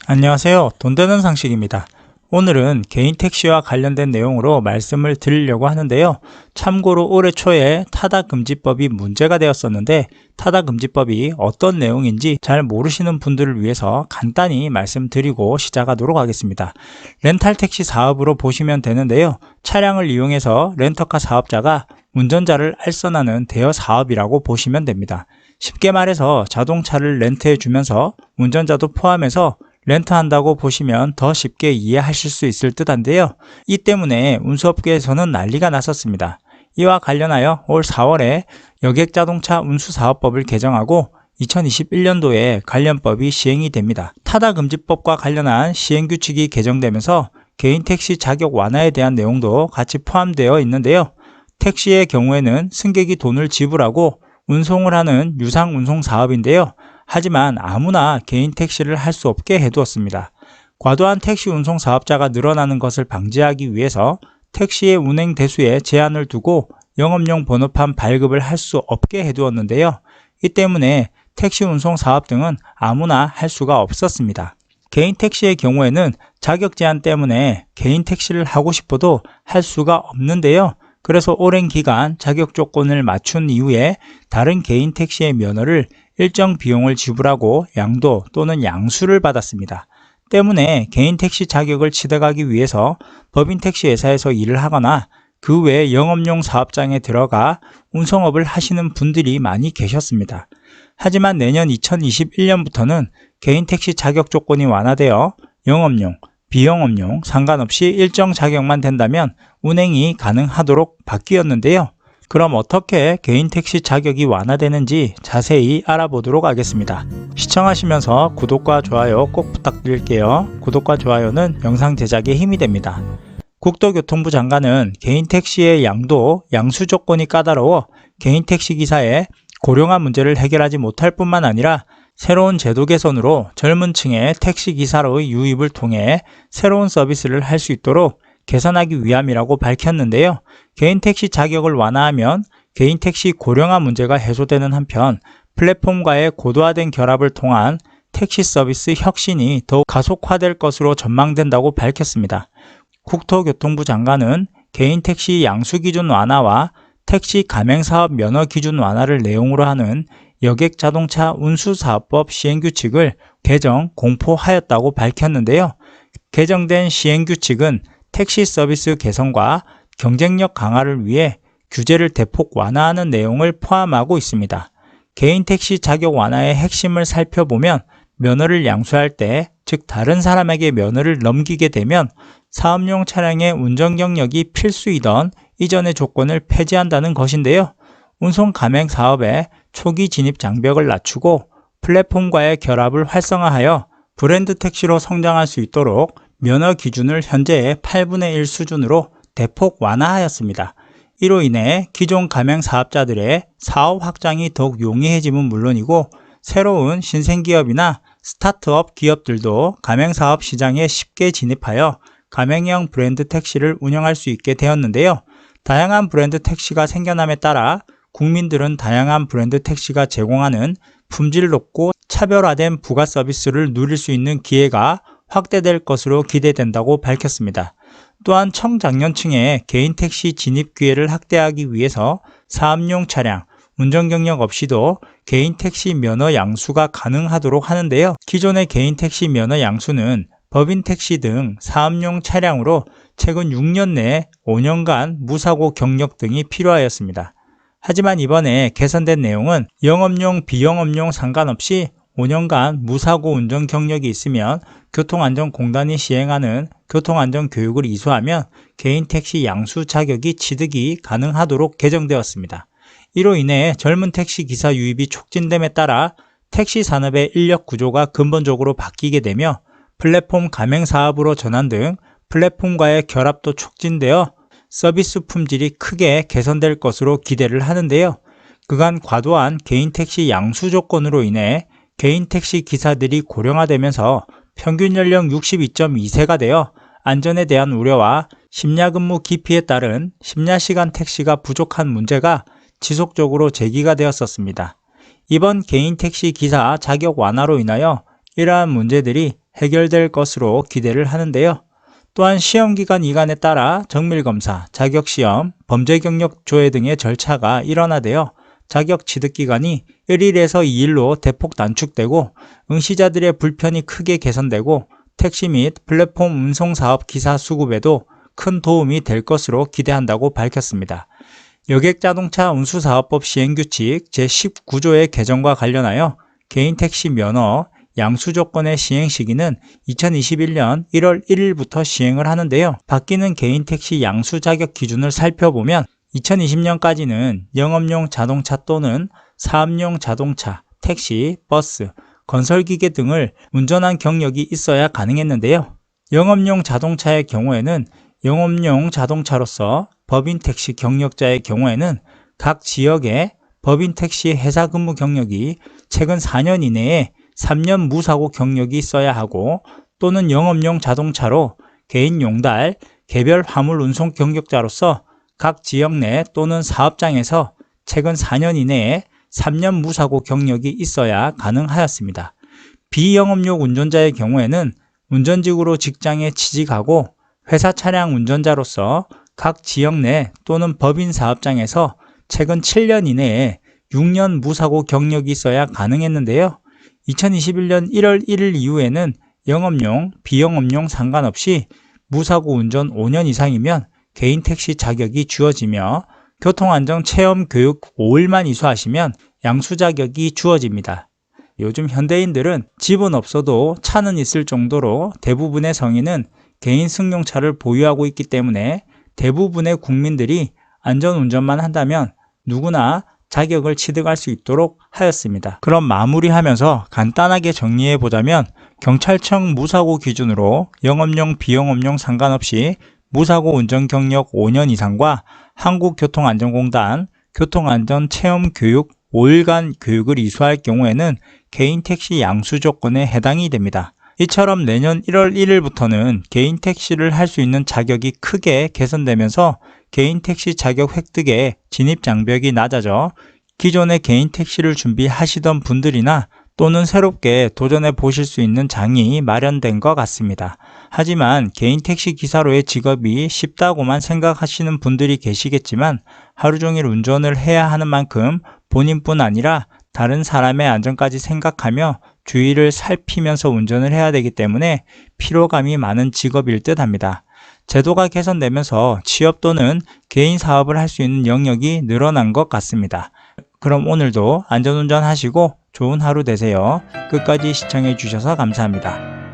안녕하세요. 돈 되는 상식입니다. 오늘은 개인 택시와 관련된 내용으로 말씀을 드리려고 하는데요. 참고로 올해 초에 타다금지법이 문제가 되었었는데 타다금지법이 어떤 내용인지 잘 모르시는 분들을 위해서 간단히 말씀드리고 시작하도록 하겠습니다. 렌탈 택시 사업으로 보시면 되는데요. 차량을 이용해서 렌터카 사업자가 운전자를 알선하는 대여 사업이라고 보시면 됩니다. 쉽게 말해서 자동차를 렌트해 주면서 운전자도 포함해서 렌트한다고 보시면 더 쉽게 이해하실 수 있을 듯한데요. 이 때문에 운수업계에서는 난리가 났었습니다. 이와 관련하여 올 4월에 여객자동차 운수사업법을 개정하고 2021년도에 관련법이 시행이 됩니다. 타다금지법과 관련한 시행규칙이 개정되면서 개인택시 자격 완화에 대한 내용도 같이 포함되어 있는데요. 택시의 경우에는 승객이 돈을 지불하고 운송을 하는 유상운송 사업인데요. 하지만 아무나 개인 택시를 할 수 없게 해두었습니다. 과도한 택시 운송 사업자가 늘어나는 것을 방지하기 위해서 택시의 운행 대수에 제한을 두고 영업용 번호판 발급을 할 수 없게 해두었는데요. 이 때문에 택시 운송 사업 등은 아무나 할 수가 없었습니다. 개인 택시의 경우에는 자격 제한 때문에 개인 택시를 하고 싶어도 할 수가 없는데요. 그래서 오랜 기간 자격 조건을 맞춘 이후에 다른 개인 택시의 면허를 일정 비용을 지불하고 양도 또는 양수를 받았습니다. 때문에 개인 택시 자격을 취득하기 위해서 법인 택시 회사에서 일을 하거나 그 외 영업용 사업장에 들어가 운송업을 하시는 분들이 많이 계셨습니다. 하지만 내년 2021년부터는 개인 택시 자격 조건이 완화되어 영업용, 비영업용 상관없이 일정 자격만 된다면 운행이 가능하도록 바뀌었는데요. 그럼 어떻게 개인 택시 자격이 완화되는지 자세히 알아보도록 하겠습니다. 시청하시면서 구독과 좋아요 꼭 부탁드릴게요. 구독과 좋아요는 영상 제작에 힘이 됩니다. 국토교통부 장관은 개인 택시의 양도, 양수 조건이 까다로워 개인 택시 기사의 고령화 문제를 해결하지 못할 뿐만 아니라 새로운 제도 개선으로 젊은 층의 택시 기사로의 유입을 통해 새로운 서비스를 할 수 있도록 개선하기 위함이라고 밝혔는데요. 개인 택시 자격을 완화하면 개인 택시 고령화 문제가 해소되는 한편 플랫폼과의 고도화된 결합을 통한 택시 서비스 혁신이 더욱 가속화될 것으로 전망된다고 밝혔습니다. 국토교통부 장관은 개인 택시 양수 기준 완화와 택시 가맹사업 면허 기준 완화를 내용으로 하는 여객자동차 운수사업법 시행규칙을 개정 공포하였다고 밝혔는데요. 개정된 시행규칙은 택시 서비스 개선과 경쟁력 강화를 위해 규제를 대폭 완화하는 내용을 포함하고 있습니다. 개인 택시 자격 완화의 핵심을 살펴보면 면허를 양수할 때, 즉 다른 사람에게 면허를 넘기게 되면 사업용 차량의 운전 경력이 필수이던 이전의 조건을 폐지한다는 것인데요. 운송 가맹 사업의 초기 진입 장벽을 낮추고 플랫폼과의 결합을 활성화하여 브랜드 택시로 성장할 수 있도록 면허 기준을 현재의 8분의 1 수준으로 대폭 완화하였습니다. 이로 인해 기존 가맹 사업자들의 사업 확장이 더욱 용이해짐은 물론이고 새로운 신생기업이나 스타트업 기업들도 가맹사업 시장에 쉽게 진입하여 가맹형 브랜드 택시를 운영할 수 있게 되었는데요. 다양한 브랜드 택시가 생겨남에 따라 국민들은 다양한 브랜드 택시가 제공하는 품질 높고 차별화된 부가 서비스를 누릴 수 있는 기회가 확대될 것으로 기대된다고 밝혔습니다. 또한 청장년층의 개인 택시 진입 기회를 확대하기 위해서 사업용 차량, 운전 경력 없이도 개인 택시 면허 양수가 가능하도록 하는데요. 기존의 개인 택시 면허 양수는 법인 택시 등 사업용 차량으로 최근 6년 내에 5년간 무사고 경력 등이 필요하였습니다. 하지만 이번에 개선된 내용은 영업용, 비영업용 상관없이 5년간 무사고 운전 경력이 있으면 교통안전공단이 시행하는 교통안전교육을 이수하면 개인 택시 양수 자격이 취득이 가능하도록 개정되었습니다. 이로 인해 젊은 택시 기사 유입이 촉진됨에 따라 택시 산업의 인력 구조가 근본적으로 바뀌게 되며 플랫폼 가맹 사업으로 전환 등 플랫폼과의 결합도 촉진되어 서비스 품질이 크게 개선될 것으로 기대를 하는데요. 그간 과도한 개인 택시 양수 조건으로 인해 개인 택시 기사들이 고령화되면서 평균 연령 62.2세가 되어 안전에 대한 우려와 심야 근무 기피에 따른 심야 시간 택시가 부족한 문제가 지속적으로 제기가 되었었습니다. 이번 개인 택시 기사 자격 완화로 인하여 이러한 문제들이 해결될 것으로 기대를 하는데요. 또한 시험기간 이관에 따라 정밀검사, 자격시험, 범죄경력 조회 등의 절차가 일어나되어 자격 취득기간이 1일에서 2일로 대폭 단축되고 응시자들의 불편이 크게 개선되고 택시 및 플랫폼 운송사업 기사 수급에도 큰 도움이 될 것으로 기대한다고 밝혔습니다. 여객자동차 운수사업법 시행규칙 제19조의 개정과 관련하여 개인택시 면허 양수조건의 시행 시기는 2021년 1월 1일부터 시행을 하는데요. 바뀌는 개인택시 양수 자격 기준을 살펴보면 2020년까지는 영업용 자동차 또는 사업용 자동차, 택시, 버스, 건설기계 등을 운전한 경력이 있어야 가능했는데요. 영업용 자동차의 경우에는 영업용 자동차로서 법인 택시 경력자의 경우에는 각 지역의 법인 택시 회사 근무 경력이 최근 4년 이내에 3년 무사고 경력이 있어야 하고 또는 영업용 자동차로 개인 용달, 개별 화물 운송 경력자로서 각 지역 내 또는 사업장에서 최근 4년 이내에 3년 무사고 경력이 있어야 가능하였습니다. 비영업용 운전자의 경우에는 운전직으로 직장에 취직하고 회사 차량 운전자로서 각 지역 내 또는 법인 사업장에서 최근 7년 이내에 6년 무사고 경력이 있어야 가능했는데요. 2021년 1월 1일 이후에는 영업용, 비영업용 상관없이 무사고 운전 5년 이상이면 개인 택시 자격이 주어지며 교통안전 체험 교육 5일만 이수하시면 양수 자격이 주어집니다. 요즘 현대인들은 집은 없어도 차는 있을 정도로 대부분의 성인은 개인 승용차를 보유하고 있기 때문에 대부분의 국민들이 안전운전만 한다면 누구나 자격을 취득할 수 있도록 하였습니다. 그럼 마무리하면서 간단하게 정리해보자면 경찰청 무사고 기준으로 영업용, 비영업용 상관없이 무사고 운전 경력 5년 이상과 한국교통안전공단 교통안전체험교육 5일간 교육을 이수할 경우에는 개인택시 양수 조건에 해당이 됩니다. 이처럼 내년 1월 1일부터는 개인택시를 할 수 있는 자격이 크게 개선되면서 개인택시 자격 획득의 진입장벽이 낮아져 기존의 개인택시를 준비하시던 분들이나 또는 새롭게 도전해 보실 수 있는 장이 마련된 것 같습니다. 하지만 개인택시 기사로의 직업이 쉽다고만 생각하시는 분들이 계시겠지만 하루 종일 운전을 해야 하는 만큼 본인뿐 아니라 다른 사람의 안전까지 생각하며 주의를 살피면서 운전을 해야 되기 때문에 피로감이 많은 직업일 듯 합니다. 제도가 개선되면서 취업 또는 개인 사업을 할 수 있는 영역이 늘어난 것 같습니다. 그럼 오늘도 안전운전 하시고 좋은 하루 되세요. 끝까지 시청해 주셔서 감사합니다.